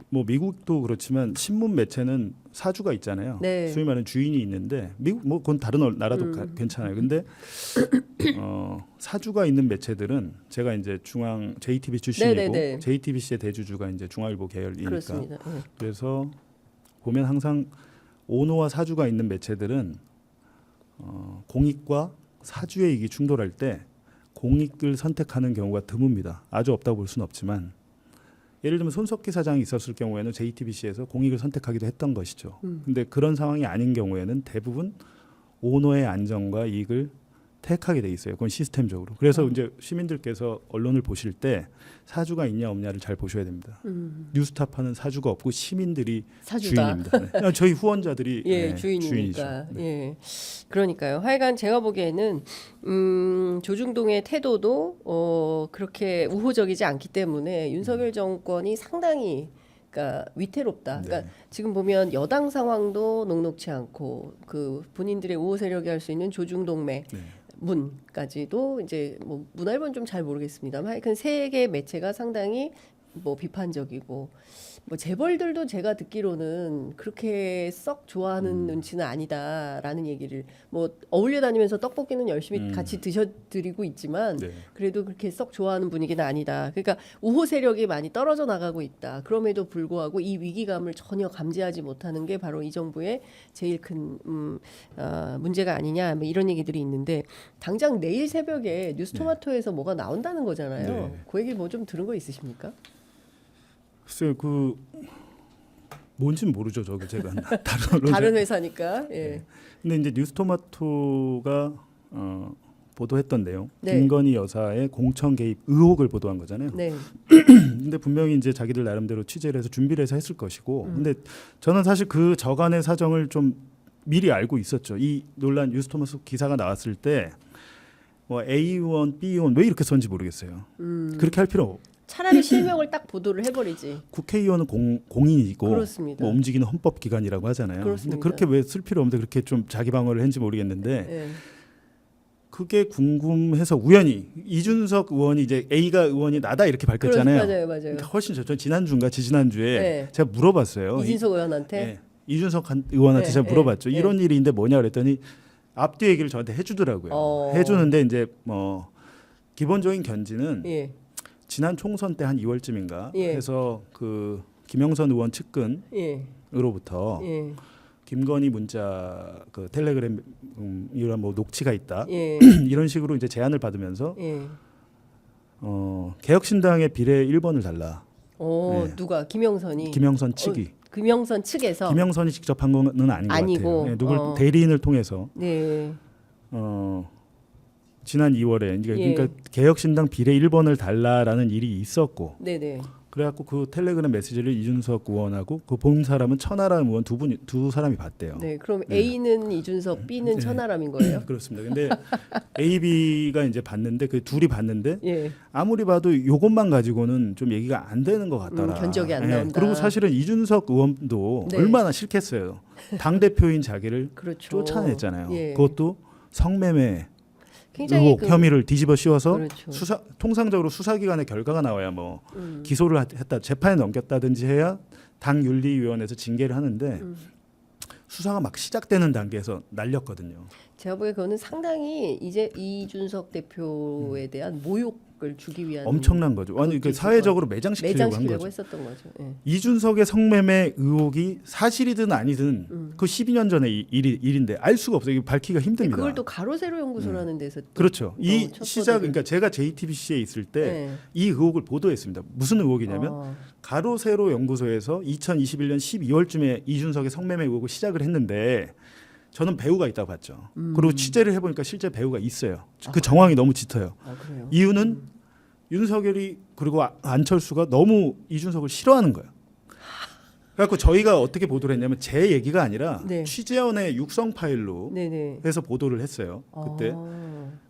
뭐 미국도 그렇지만 신문 매체는 사주가 있잖아요. 네. 소위 말하는 주인이 있는데 미국 뭐 그건 다른 나라도 괜찮아요. 근데 사주가 있는 매체들은 제가 이제 중앙 JTBC 출신이고 네네네. JTBC의 대주주가 이제 중앙일보 계열이니까 그렇습니다. 그래서 보면 항상 오노와 사주가 있는 매체들은 공익과 사주의 이익이 충돌할 때 공익을 선택하는 경우가 드뭅니다. 아주 없다고 볼 수는 없지만 예를 들면 손석희 사장이 있었을 경우에는 JTBC에서 공익을 선택하기도 했던 것이죠. 근데 그런 상황이 아닌 경우에는 대부분 오너의 안정과 이익을 택하게 돼 있어요. 그건 시스템적으로. 그래서 이제 시민들께서 언론을 보실 때 사주가 있냐 없냐를 잘 보셔야 됩니다. 뉴스타파는 사주가 없고 시민들이 사주다. 주인입니다. 네. 저희 후원자들이 예, 네, 주인이니까. 주인이죠. 네. 예. 그러니까요. 하여간 제가 보기에는 조중동의 태도도 그렇게 우호적이지 않기 때문에 윤석열 정권이 상당히 그러니까 위태롭다. 그러니까 네. 지금 보면 여당 상황도 녹록치 않고 그 본인들의 우호 세력이 할 수 있는 조중동매 네. 문까지도 이제 뭐 문화일보는 좀 잘 모르겠습니다만 하여간 세 개 매체가 상당히 뭐 비판적이고 뭐 재벌들도 제가 듣기로는 그렇게 썩 좋아하는 눈치는 아니다라는 얘기를 뭐 어울려 다니면서 떡볶이는 열심히 같이 드셔드리고 있지만 네. 그래도 그렇게 썩 좋아하는 분위기는 아니다. 그러니까 우호 세력이 많이 떨어져 나가고 있다. 그럼에도 불구하고 이 위기감을 전혀 감지하지 못하는 게 바로 이 정부의 제일 큰 문제가 아니냐 뭐 이런 얘기들이 있는데 당장 내일 새벽에 뉴스토마토에서 뭐가 나온다는 거잖아요. 네. 그 얘기 뭐 좀 들은 거 있으십니까? 글쎄요, 그 뭔지는 모르죠. 저기 제가 다른 언론 다른 회사니까. 예. 네. 근데 이제 뉴스토마토가 보도했던 내용, 네. 김건희 여사의 공천 개입 의혹을 보도한 거잖아요. 네. 근데 분명히 이제 자기들 나름대로 취재를 해서 준비를 해서 했을 것이고, 근데 저는 사실 그 저간의 사정을 좀 미리 알고 있었죠. 이 논란 뉴스토마토 기사가 나왔을 때 뭐 A 의원, B 의원 왜 이렇게 썼는지 모르겠어요. 그렇게 할 필요. 차라리 실명을 딱 보도를 해버리지. 국회의원은 공인이고 그렇습니다. 뭐 움직이는 헌법기관이라고 하잖아요. 그렇습니다. 근데 그렇게 왜 쓸 필요 없는데 그렇게 좀 자기 방어를 했는지 모르겠는데 예. 그게 궁금해서 우연히 이준석 의원이 이제 A가 의원이 나다 이렇게 밝혔잖아요. 맞아요. 그러니까 훨씬 전 지난주인가 지지난주에 네. 제가 물어봤어요. 이진석 의원한테. 네. 이준석 의원한테 네, 제가 물어봤죠. 네, 이런 일인데 뭐냐 그랬더니 앞뒤 얘기를 저한테 해주더라고요. 해주는데 이제 뭐 기본적인 견지는 예. 지난 총선 때 한 2월쯤인가 예. 해서 그 김영선 의원 측근으로부터 예. 예. 김건희 문자 그 텔레그램 이런 뭐 녹취가 있다 예. 이런 식으로 이제 제안을 받으면서 예. 개혁신당의 비례 1번을 달라. 네. 누가 김영선이. 김영선 측이 김영선 측에서. 김영선이 직접 한 거는 아닌 것 아니고, 같아요. 네, 누굴 대리인을 통해서 네. 지난 2월에 예. 그러니까 개혁신당 비례 1번을 달라라는 일이 있었고 네네. 그래갖고 그 텔레그램 메시지를 이준석 의원하고 그 본 사람은 천하람 의원 두 사람이 봤대요. 네. 그럼 A는 이준석, B는 천하람인 거예요? 그렇습니다. 근데 A, B가 이제 봤는데 그 둘이 봤는데 예. 아무리 봐도 이것만 가지고는 좀 얘기가 안 되는 것 같더라. 견적이 안 나온다. 그리고 사실은 이준석 의원도 네. 얼마나 싫겠어요. 당 대표인 자기를 그렇죠. 쫓아냈잖아요. 예. 그것도 성매매 굉장히 의혹 혐의를 뒤집어 씌워서 그렇죠. 통상적으로 수사기관의 결과가 나와야 뭐 기소를 했다 재판에 넘겼다든지 해야 당 윤리위원회에서 징계를 하는데 수사가 막 시작되는 단계에서 날렸거든요. 제가 보기에 그거는 상당히 이제 이준석 대표에 대한 모욕을 주기 위한 엄청난 거죠. 아니 그 사회적으로 매장시키려고 한 거죠. 했었던 거죠. 예. 이준석의 성매매 의혹이 사실이든 아니든 그 12년 전의 일인데 알 수가 없어요. 이거 밝히기가 힘듭니다. 그걸 또 가로세로 연구소라는 데서 또 그렇죠. 이 첫 시작 보도를. 그러니까 제가 JTBC에 있을 때 이 네. 의혹을 보도했습니다. 무슨 의혹이냐면 가로세로 연구소에서 2021년 12월쯤에 이준석의 성매매 의혹을 시작을 했는데 저는 배우가 있다고 봤죠. 그리고 취재를 해보니까 실제 배우가 있어요. 그 정황이 너무 짙어요. 그래요? 이유는 윤석열이 그리고 안철수가 너무 이준석을 싫어하는 거예요. 그래갖고 저희가 어떻게 보도를 했냐면 제 얘기가 아니라 네. 취재원의 육성 파일로 네네. 해서 보도를 했어요.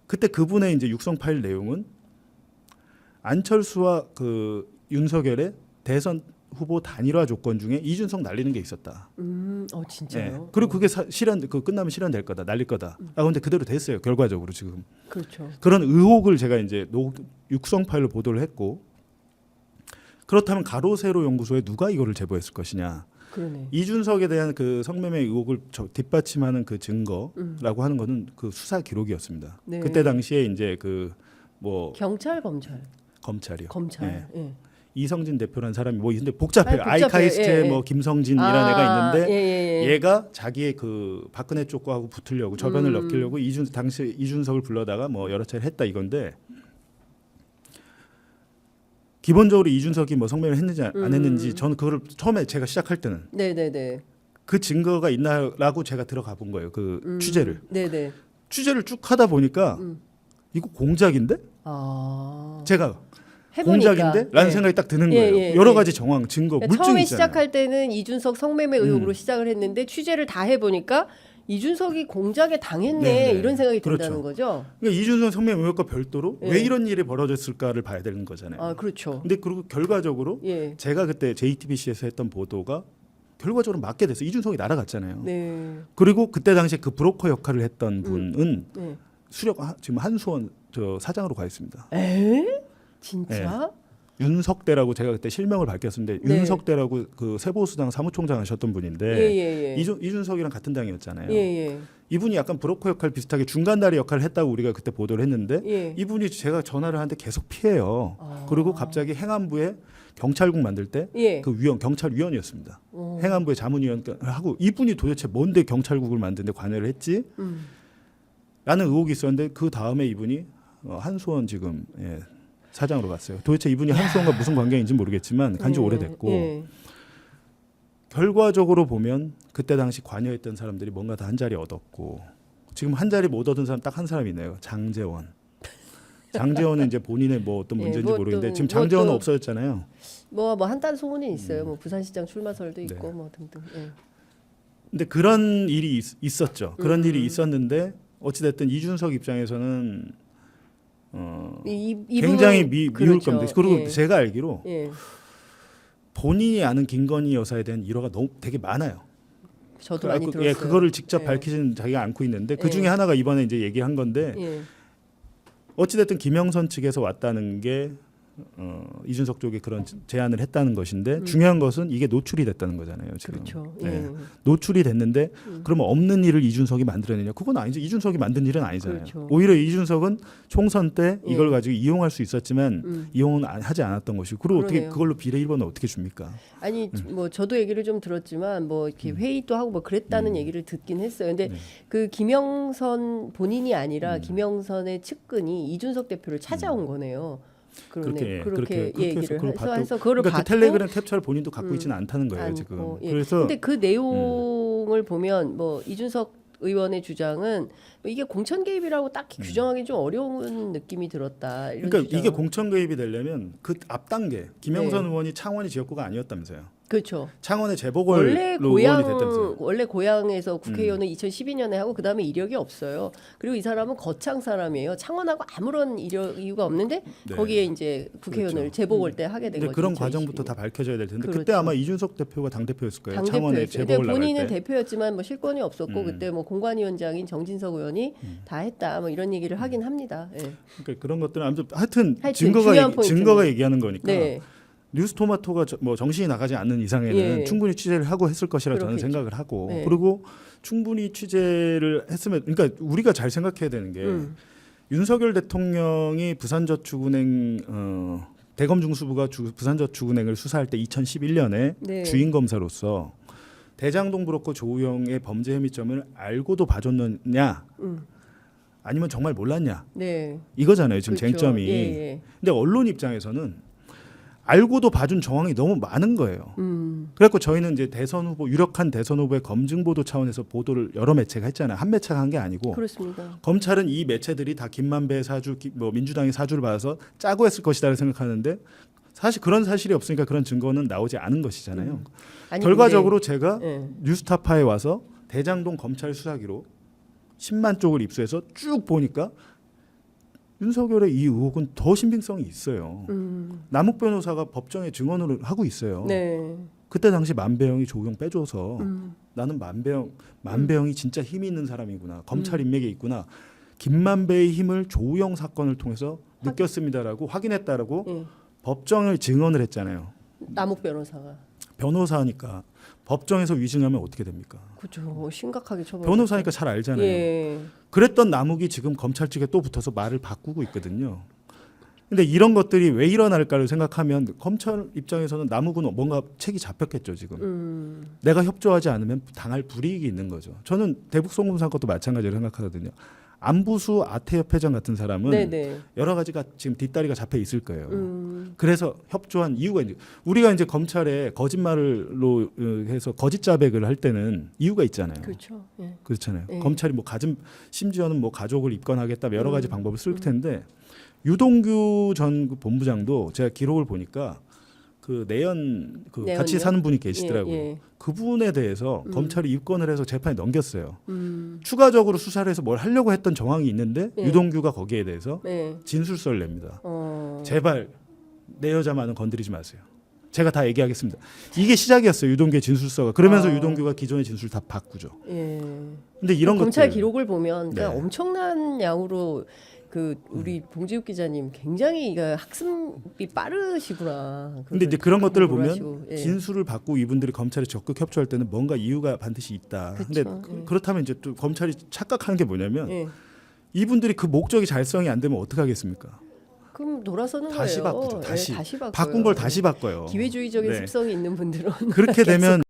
그때 그분의 이제 육성 파일 내용은 안철수와 그 윤석열의 대선 후보 단일화 조건 중에 이준석 날리는 게 있었다. 진짜요? 네. 그리고 그게 끝나면 실현될 거다, 날릴 거다. 근데 그대로 됐어요. 결과적으로 지금. 그렇죠. 그런 의혹을 제가 이제 육성 파일로 보도를 했고, 그렇다면 가로세로 연구소에 누가 이거를 제보했을 것이냐? 그러네. 이준석에 대한 그 성매매 의혹을 뒷받침하는 그 증거라고 하는 거는 그 수사 기록이었습니다. 네. 그때 당시에 이제 그 뭐 경찰 검찰. 검찰이요. 검찰. 예. 예. 이성진 대표라는 사람이 뭐 근데 복잡해요. 아니, 복잡해요. 아이카이스트의 예, 예. 뭐 김성진이라는 애가 있는데 예. 얘가 자기의 그 박근혜 쪽과 하고 붙으려고 저변을 넘기려고 당시 이준석을 불러다가 뭐 여러 차례 했다 이건데 기본적으로 이준석이 뭐 성매매를 했는지 안 했는지 저는 그거를 처음에 제가 시작할 때는 네네네. 그 증거가 있나라고 제가 들어가 본 거예요. 그 취재를. 네네. 취재를 쭉 하다 보니까 이거 공작인데? 아. 제가 해보니까. 공작인데? 라는 예. 생각이 딱 드는 예, 거예요. 예, 여러 예. 가지 정황, 증거, 그러니까 물증이 처음에 있잖아요. 시작할 때는 이준석 성매매 의혹으로 시작을 했는데 취재를 다 해보니까 이준석이 공작에 당했네 네, 네. 이런 생각이 그렇죠. 든다는 거죠. 그러니까 이준석 성매매 의혹과 별도로 예. 왜 이런 일이 벌어졌을까를 봐야 되는 거잖아요. 아 그렇죠. 근데 그리고 결과적으로 예. 제가 그때 JTBC에서 했던 보도가 결과적으로 맞게 됐어요. 이준석이 날아갔잖아요. 네. 그리고 그때 당시에 그 브로커 역할을 했던 분은 네. 지금 한수원 저 사장으로 가 있습니다. 에? 진짜? 윤석대라고 제가 그때 실명을 밝혔었는데 네. 윤석대라고 그 세보수당 사무총장 하셨던 분인데 예예예. 이준석이랑 같은 당이었잖아요. 예예. 이분이 약간 브로커 역할 비슷하게 중간다리 역할을 했다고 우리가 그때 보도를 했는데 예. 이분이 제가 전화를 하는데 계속 피해요. 아. 그리고 갑자기 행안부에 경찰국 만들 때 예. 그 경찰위원이었습니다. 어. 행안부의 자문위원 하고 이분이 도대체 뭔데 경찰국을 만드는데 관여를 했지? 라는 의혹이 있었는데 그 다음에 이분이 한수원 지금 사장으로 갔어요. 도대체 이분이 한수원과 무슨 관계인지 모르겠지만 간지 예. 오래됐고 예. 결과적으로 보면 그때 당시 관여했던 사람들이 뭔가 다 한 자리 얻었고 지금 한 자리 못 얻은 사람 딱 한 사람이 있네요. 장제원. 장제원은 이제 본인의 뭐 어떤 예, 문제인지 뭐 모르겠는데 또- 지금 뭐 장제원은 또- 없어졌잖아요. 뭐 한딴 소문이 있어요. 뭐 부산시장 출마설도 있고 네. 뭐 등등. 예. 근데 그런 일이 있었죠. 그런 일이 있었는데 어찌됐든 이준석 입장에서는 이 굉장히 부분은- 미울 그렇죠. 겁니다. 그리고 예. 제가 알기로 예. 본인이 아는 김건희 여사에 대한 일화가 너무 되게 많아요. 저도 많이 그, 들었어요. 그거를 직접 예. 밝히진 자기가 않고 있는데 그 예. 중에 하나가 이번에 이제 얘기한 건데 예. 어찌됐든 김영선 측에서 왔다는 게 이준석 쪽에 그런 제안을 했다는 것인데 중요한 것은 이게 노출이 됐다는 거잖아요. 지금. 그렇죠. 네. 예. 노출이 됐는데 그러면 없는 일을 이준석이 만들어내냐? 그건 아니죠. 이준석이 만든 일은 아니잖아요. 그렇죠. 오히려 이준석은 총선 때 예. 이걸 가지고 이용할 수 있었지만 이용은 하지 않았던 것이고 그리고 어떻게 그러네요. 그걸로 비례 1번을 어떻게 줍니까? 아니 뭐 저도 얘기를 좀 들었지만 뭐 이렇게 회의도 하고 뭐 그랬다는 얘기를 듣긴 했어요. 근데 그 김영선 본인이 아니라 김영선의 측근이 이준석 대표를 찾아온 거네요. 그러네. 그렇게 얘기를 해서 그거를 그러니까 받고 그 텔레그램 캡처를 본인도 갖고 있지는 않다는 거예요 지금. 않고, 예. 그래서 근데 그 내용을 보면 뭐 이준석 의원의 주장은 뭐 이게 공천 개입이라고 딱히 규정하기 좀 어려운 느낌이 들었다. 이런 그러니까 이게 주장을. 공천 개입이 되려면 그 앞 단계 김영선 네. 의원이 창원이 지역구가 아니었다면서요. 그렇죠. 창원의 원래 재보궐로 의원이 됐다면서요. 원래 고향에서 국회의원은 2012년에 하고 그 다음에 이력이 없어요. 그리고 이 사람은 거창 사람이에요. 창원하고 아무런 이유가 없는데 네. 거기에 이제 국회의원을 그렇죠. 재보궐 때 하게 된 근데 거죠. 그런 2012년. 과정부터 다 밝혀져야 될 텐데 그렇죠. 그때 아마 이준석 대표가 당 대표였을 거예요. 당 창원에 대표였죠. 근데 재보궐 나갈 본인은 때. 대표였지만 뭐 실권이 없었고 그때 뭐 공관위원장인 정진석 의원이 다 했다. 뭐 이런 얘기를 하긴 합니다. 예. 그러니까 그런 것들은 하여튼 중요한 포인트는. 증거가 얘기하는 거니까. 네. 뉴스토마토가 뭐 정신이 나가지 않는 이상에는 예. 충분히 취재를 하고 했을 것이라 저는 그렇겠죠. 생각을 하고 네. 그리고 충분히 취재를 했으면 그러니까 우리가 잘 생각해야 되는 게 윤석열 대통령이 부산저축은행 대검중수부가 부산저축은행을 수사할 때 2011년에 네. 주인 검사로서 대장동 브로커 조우영의 범죄 혐의점을 알고도 봐줬느냐 아니면 정말 몰랐냐 네. 이거잖아요 지금 그렇죠. 쟁점이. 예, 예. 근데 언론 입장에서는 알고도 봐준 정황이 너무 많은 거예요. 그래갖고 저희는 이제 대선 후보 유력한 대선 후보의 검증 보도 차원에서 보도를 여러 매체가 했잖아요. 한 매체가 한 게 아니고 그렇습니다. 검찰은 이 매체들이 다 김만배 사주, 뭐 민주당의 사주를 받아서 짜고 했을 것이다를 생각하는데 사실 그런 사실이 없으니까 그런 증거는 나오지 않은 것이잖아요. 아니, 결과적으로 제가 예. 뉴스타파에 와서 대장동 검찰 수사기로 10만 쪽을 입수해서 쭉 보니까 윤석열의 이 의혹은 더 신빙성이 있어요. 남욱 변호사가 법정에 증언을 하고 있어요. 네. 그때 당시 만배영이 조우영 빼줘서 나는 만배영이 진짜 힘이 있는 사람이구나. 검찰 인맥에 있구나. 김만배의 힘을 조우영 사건을 통해서 느꼈습니다라고 확인했다라고 예. 법정을 증언을 했잖아요. 남욱 변호사가. 변호사니까 법정에서 위증하면 어떻게 됩니까? 그죠. 심각하게 처벌. 변호사니까 잘 알잖아요. 예. 그랬던 남욱이 지금 검찰 측에 또 붙어서 말을 바꾸고 있거든요. 근데 이런 것들이 왜 일어날까를 생각하면 검찰 입장에서는 남욱은 뭔가 책이 잡혔겠죠 지금. 내가 협조하지 않으면 당할 불이익이 있는 거죠. 저는 대북 송금 사건도 마찬가지로 생각하거든요. 안부수 아태협 회장 같은 사람은 네네. 여러 가지가 지금 뒷다리가 잡혀 있을 거예요. 그래서 협조한 이유가 이제 우리가 이제 검찰에 거짓말로 해서 거짓 자백을 할 때는 이유가 있잖아요. 그렇죠. 예. 그렇잖아요. 예. 검찰이 뭐 심지어는 뭐 가족을 입건하겠다 여러 가지 방법을 쓸 텐데 유동규 전 본부장도 제가 기록을 보니까 그 내연 내연요? 같이 사는 분이 계시더라고요. 예, 예. 그분에 대해서 검찰이 입건을 해서 재판에 넘겼어요. 추가적으로 수사를 해서 뭘 하려고 했던 정황이 있는데 예. 유동규가 거기에 대해서 예. 진술서를 냅니다. 어. 제발 내 여자만은 건드리지 마세요. 제가 다 얘기하겠습니다. 이게 시작이었어요. 유동규의 진술서가. 그러면서 유동규가 기존의 진술 다 바꾸죠. 예. 근데 이런 검찰 것들 기록을 보면 그러니까 네. 엄청난 양으로 그 우리 봉지욱 기자님 굉장히 이거 학습이 빠르시구나. 근데 이제 그런 것들을 공부를 보면 하시고, 예. 진술을 받고 이분들이 검찰에 적극 협조할 때는 뭔가 이유가 반드시 있다. 근데 그쵸, 예. 그렇다면 이제 또 검찰이 착각하는 게 뭐냐면 예. 이분들이 그 목적이 달성이 안 되면 어떻게 하겠습니까? 그럼 돌아서는 다시 거예요. 바꾸죠. 다시 예, 다시 바꿔요. 바꾼 걸 다시 바꿔요. 기회주의적인 네. 습성이 있는 분들은 그렇게 되면